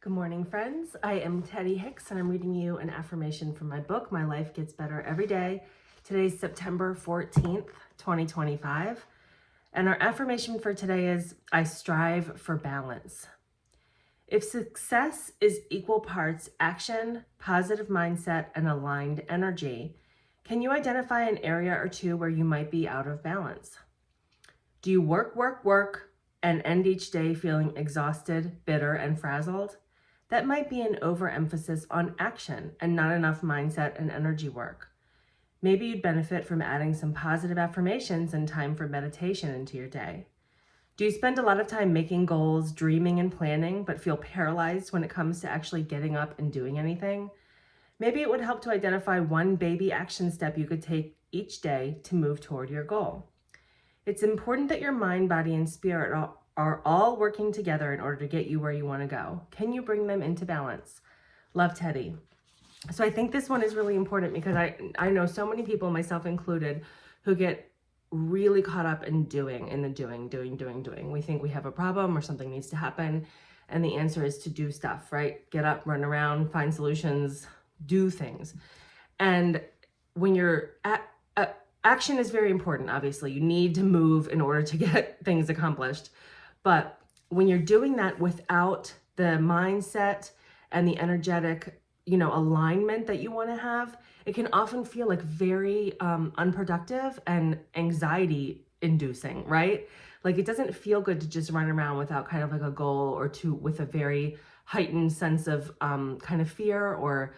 Good morning, friends. I am Teddy Hicks, and I'm reading you an affirmation from my book, My Life Gets Better Every Day. Today's September 14th, 2025. And our affirmation for today is, I strive for balance. If success is equal parts action, positive mindset, and aligned energy, can you identify an area or two where you might be out of balance? Do you work, and end each day feeling exhausted, bitter, and frazzled? That might be an overemphasis on action and not enough mindset and energy work. Maybe you'd benefit from adding some positive affirmations and time for meditation into your day. Do you spend a lot of time making goals, dreaming and planning, but feel paralyzed when it comes to actually getting up and doing anything? Maybe it would help to identify one baby action step you could take each day to move toward your goal. It's important that your mind, body, and spirit are all working together in order to get you where you want to go. Can you bring them into balance? Love, Teddy. So I think this one is really important because I know so many people, myself included, who get really caught up in doing. We think we have a problem or something needs to happen. And the answer is to do stuff, right? Get up, run around, find solutions, do things. And when you're action is very important, obviously. You need to move in order to get things accomplished. But when you're doing that without the mindset and the energetic, alignment that you want to have, it can often feel like very unproductive and anxiety inducing, right? Like it doesn't feel good to just run around without kind of like a goal or two, with a very heightened sense of kind of fear or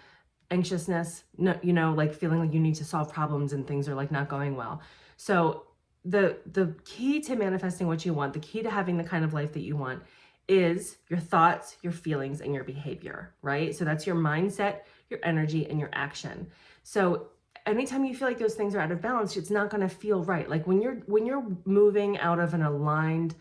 anxiousness, like feeling like you need to solve problems and things are like not going well. So the key to manifesting what you want, the key to having the kind of life that you want, is your thoughts, your feelings, and your behavior, right? So that's your mindset, your energy, and your action. So anytime you feel like those things are out of balance, it's not going to feel right. Like when you're moving out of an aligned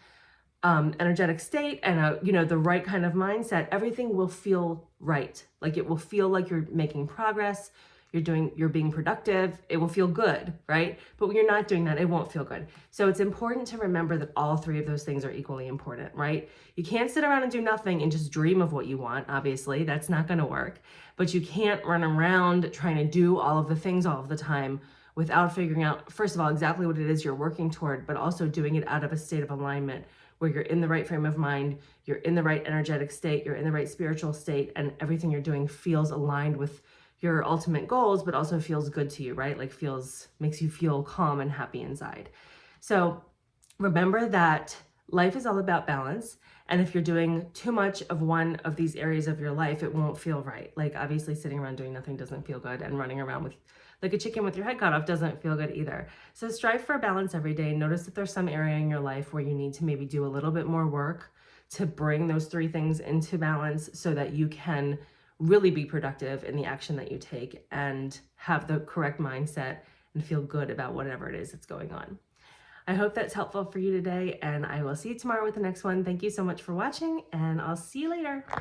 energetic state and the right kind of mindset, everything will feel right. Like it will feel like you're making progress, you're being productive, it will feel good, right? But when you're not doing that, it won't feel good. So it's important to remember that all three of those things are equally important, right? You can't sit around and do nothing and just dream of what you want. Obviously, that's not going to work. But you can't run around trying to do all of the things all of the time without figuring out, first of all, exactly what it is you're working toward, but also doing it out of a state of alignment where you're in the right frame of mind, you're in the right energetic state, you're in the right spiritual state, and everything you're doing feels aligned with your ultimate goals, but also feels good to you, right? Like makes you feel calm and happy inside. So remember that life is all about balance. And if you're doing too much of one of these areas of your life, it won't feel right. Like obviously sitting around doing nothing doesn't feel good, and running around with like a chicken with your head cut off doesn't feel good either. So strive for balance every day. Notice that there's some area in your life where you need to maybe do a little bit more work to bring those three things into balance so that you can really be productive in the action that you take and have the correct mindset and feel good about whatever it is that's going on. I hope that's helpful for you today, and I will see you tomorrow with the next one. Thank you so much for watching, and I'll see you later.